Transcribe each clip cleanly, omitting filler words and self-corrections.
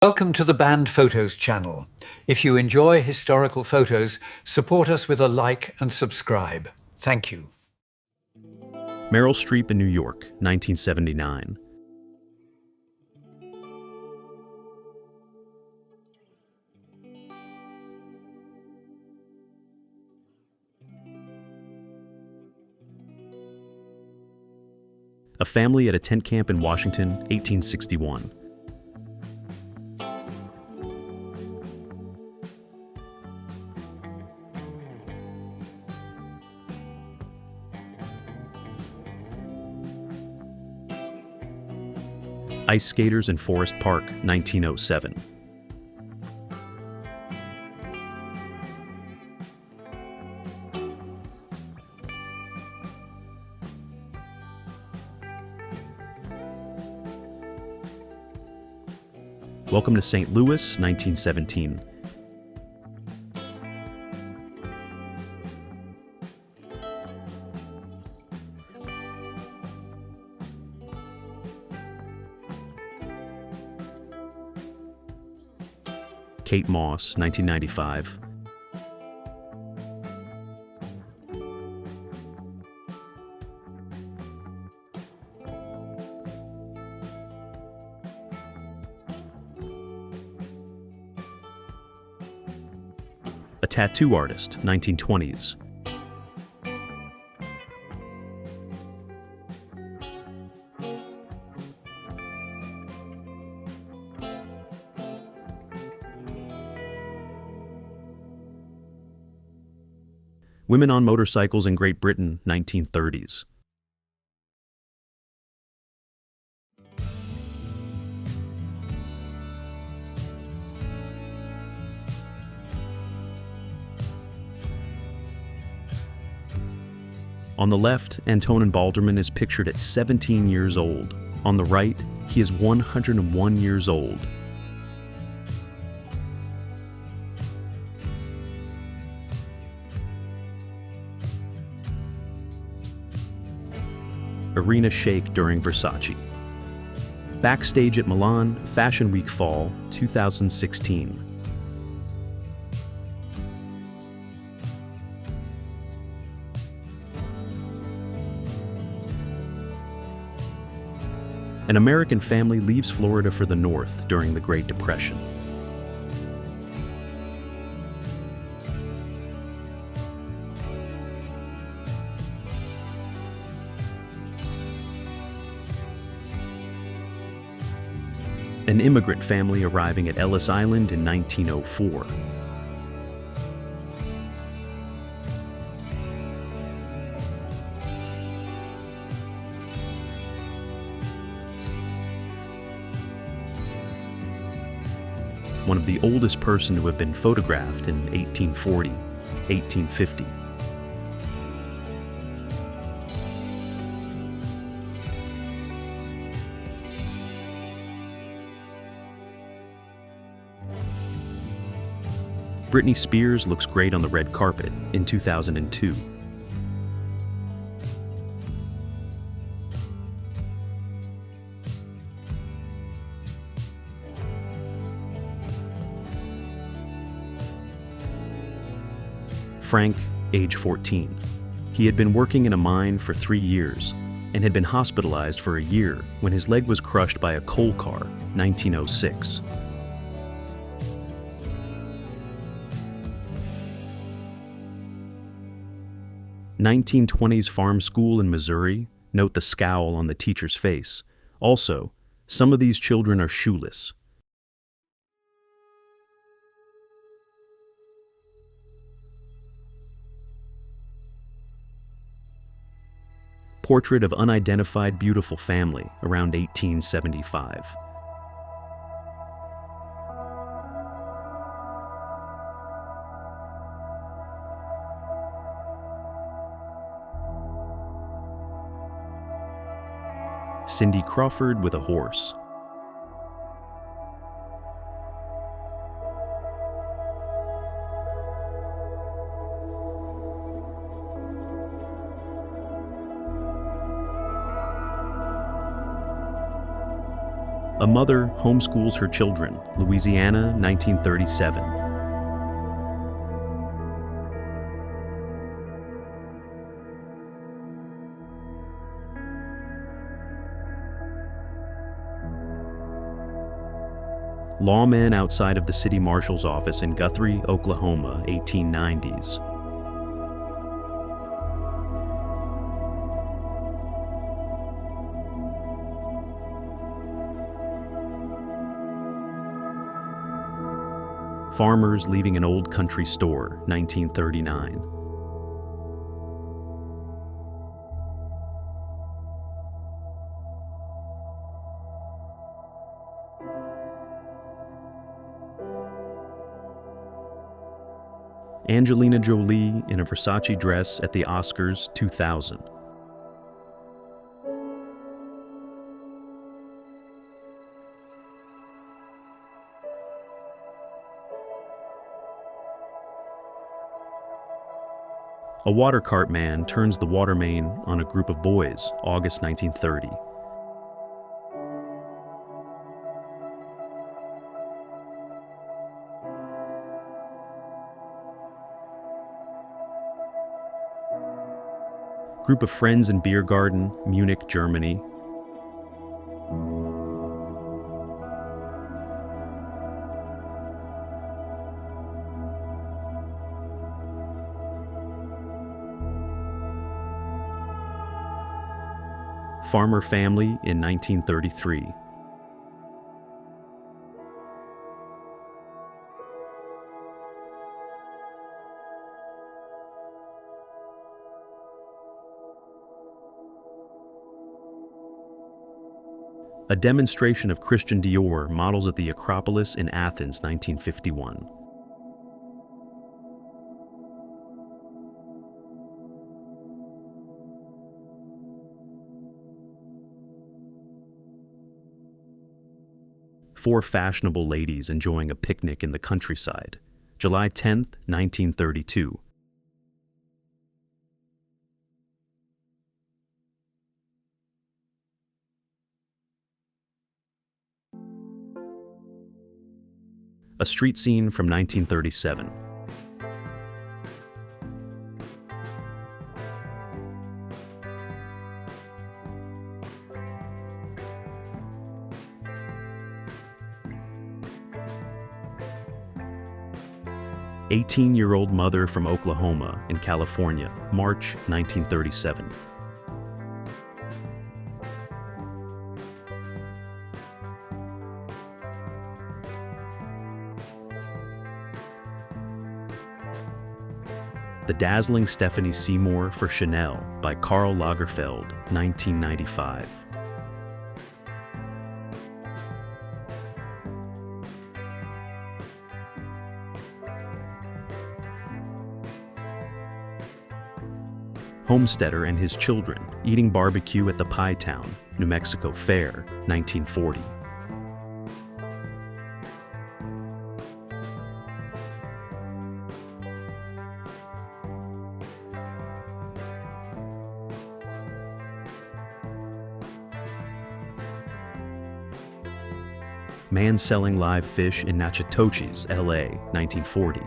Welcome to the Banned Photos channel. If you enjoy historical photos, support us with a like and subscribe. Thank you. Meryl Streep in New York, 1979. A family at a tent camp in Washington, 1861. Ice skaters in Forest Park, 1907. Welcome to St. Louis, 1917. Kate Moss, 1995. A tattoo artist, 1920s. Women on motorcycles in Great Britain, 1930s. On the left, Antonin Balderman is pictured at 17 years old. On the right, he is 101 years old. Arena shake during Versace. Backstage at Milan, Fashion Week Fall, 2016. An American family leaves Florida for the North during the Great Depression. An immigrant family arriving at Ellis Island in 1904. One of the oldest person to have been photographed in 1840, 1850. Britney Spears looks great on the red carpet in 2002. Frank, age 14. He had been working in a mine for 3 years and had been hospitalized for a year when his leg was crushed by a coal car, 1906. "1920s farm school in Missouri," note the scowl on the teacher's face. Also, some of these children are shoeless. Portrait of unidentified beautiful family around 1875. Cindy Crawford with a horse. A mother homeschools her children, Louisiana, 1937. Lawmen outside of the city marshal's office in Guthrie, Oklahoma, 1890s. Farmers leaving an old country store, 1939. Angelina Jolie in a Versace dress at the Oscars, 2000. A water cart man turns the water main on a group of boys, August 1930. Group of friends in beer garden, Munich, Germany. Farmer family in 1933. A demonstration of Christian Dior models at the Acropolis in Athens, 1951. Four fashionable ladies enjoying a picnic in the countryside, July 10, 1932. A street scene from 1937. "18-year-old mother from Oklahoma in California, March 1937. The Dazzling Stephanie Seymour for Chanel by Karl Lagerfeld, 1995. Homesteader and his children eating barbecue at the Pie Town, New Mexico Fair, 1940. Man selling live fish in Natchitoches, LA, 1940.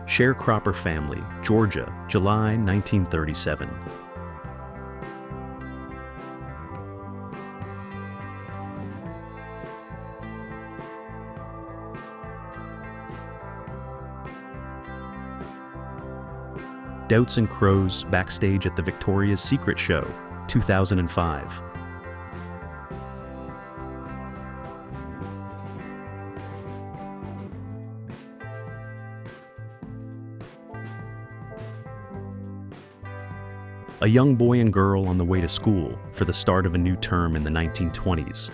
Sharecropper family, Georgia, July 1937. Doubts and Crows backstage at the Victoria's Secret Show, 2005. A young boy and girl on the way to school for the start of a new term in the 1920s.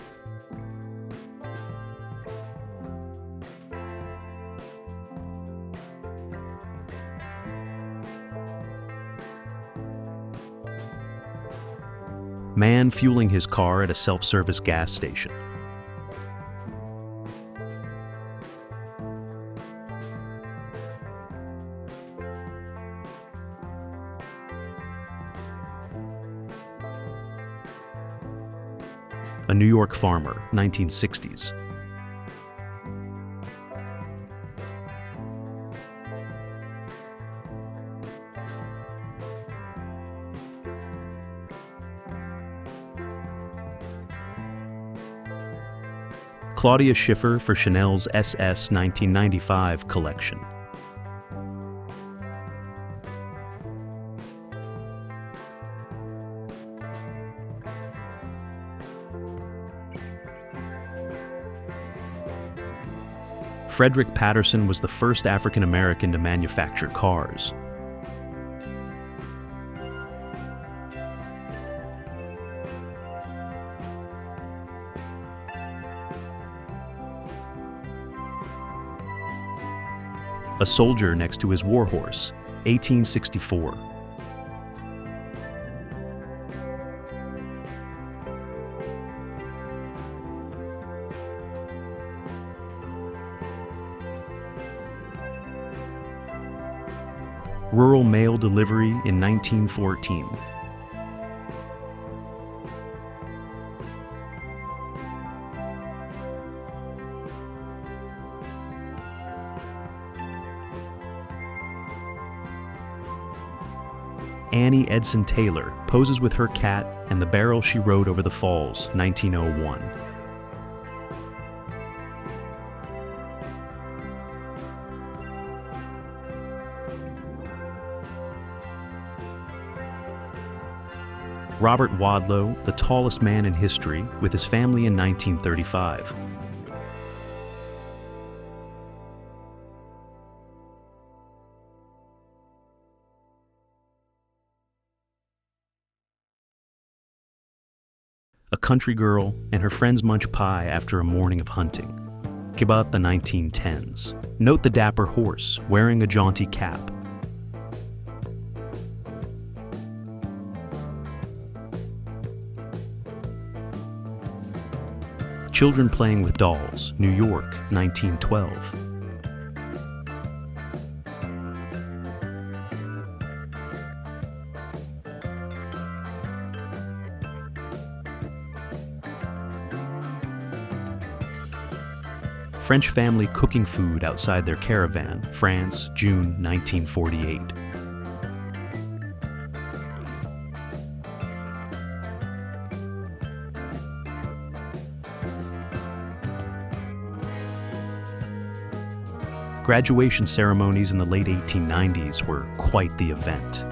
Man fueling his car at a self-service gas station. a New York farmer, 1960s. Claudia Schiffer for Chanel's SS 1995 collection. Frederick Patterson was the first African American to manufacture cars. A soldier next to his warhorse, 1864. Rural mail delivery in 1914. Annie Edson Taylor poses with her cat and the barrel she rode over the falls, 1901. Robert Wadlow, the tallest man in history, with his family in 1935. A country girl and her friends munch pie after a morning of hunting. About the 1910s. Note the dapper horse wearing a jaunty cap. Children playing with dolls, New York, 1912. French family cooking food outside their caravan, France, June 1948. Graduation ceremonies in the late 1890s were quite the event.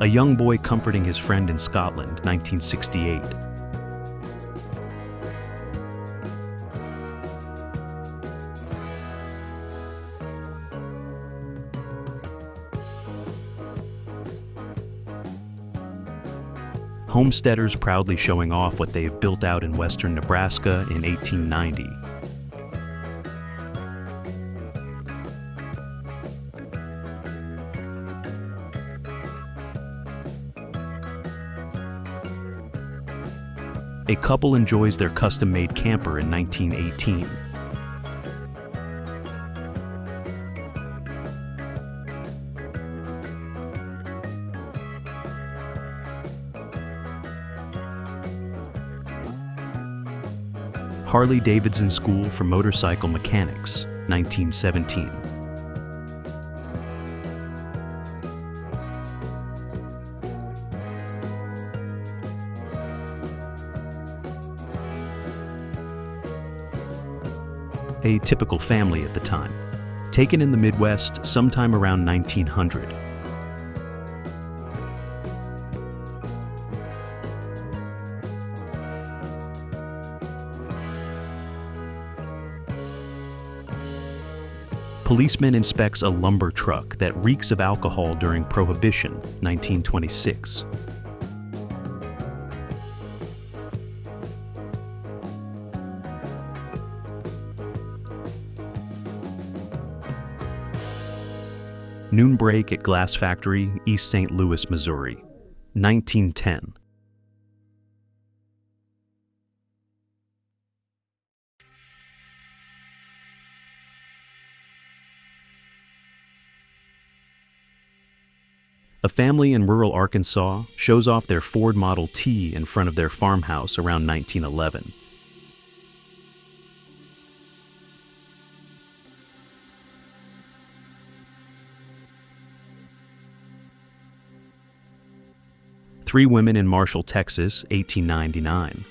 A young boy comforting his friend in Scotland, 1968. Homesteaders proudly showing off what they've built out in western Nebraska in 1890. A couple enjoys their custom-made camper in 1918. Harley-Davidson School for Motorcycle Mechanics, 1917. A typical family at the time, taken in the Midwest sometime around 1900. Policeman inspects a lumber truck that reeks of alcohol during Prohibition, 1926. Noon break at glass factory, East St. Louis, Missouri, 1910. A family in rural Arkansas shows off their Ford Model T in front of their farmhouse around 1911. Three women in Marshall, Texas, 1899.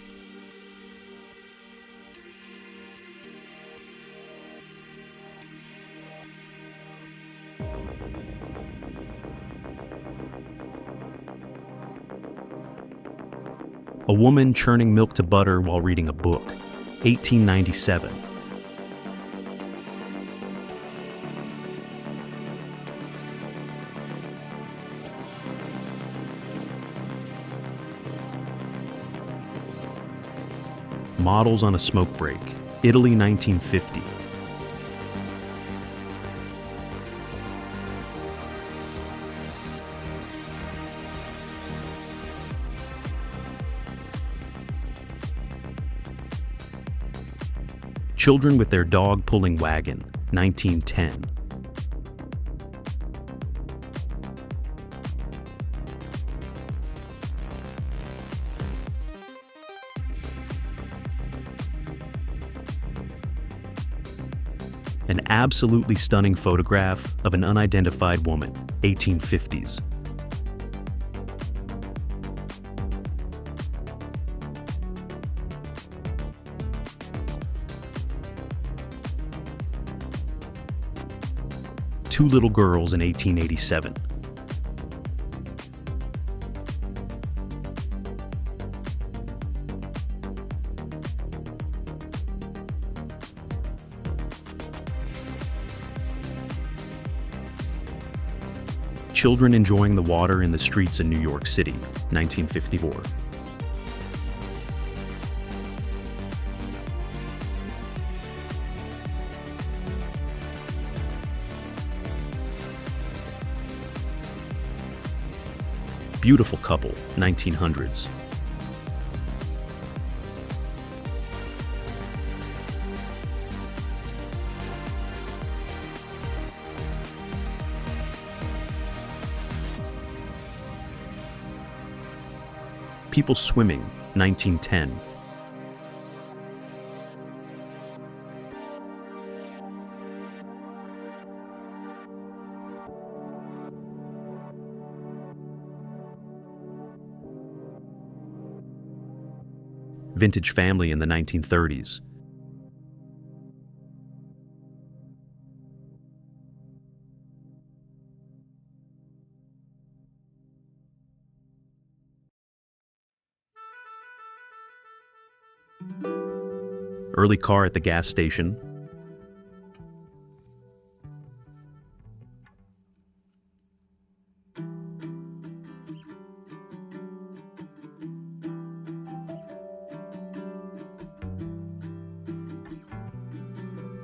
A woman churning milk to butter while reading a book, 1897. Models on a smoke break, Italy, 1950. Children with their dog pulling wagon, 1910. An absolutely stunning photograph of an unidentified woman, 1850s. Two little girls in 1887. Children enjoying the water in the streets in New York City, 1954. Beautiful couple, 1900s. People swimming, 1910. Vintage family in the 1930s. Early car at the gas station.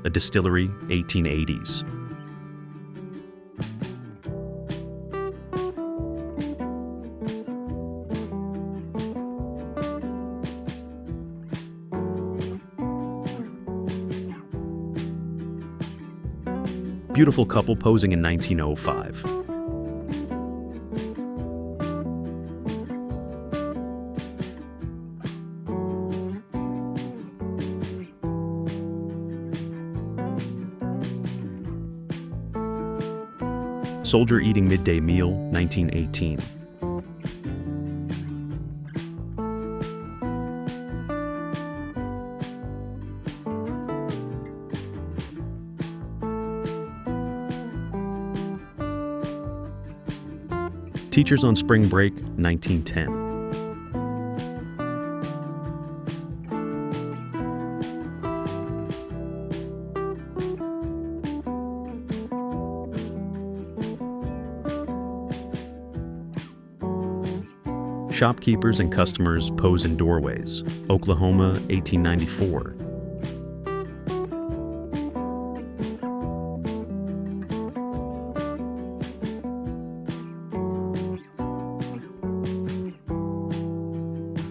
A distillery, 1880s. Beautiful couple posing in 1905. Soldier eating midday meal, 1918. Teachers on spring break, 1910. Shopkeepers and customers pose in doorways, Oklahoma, 1894.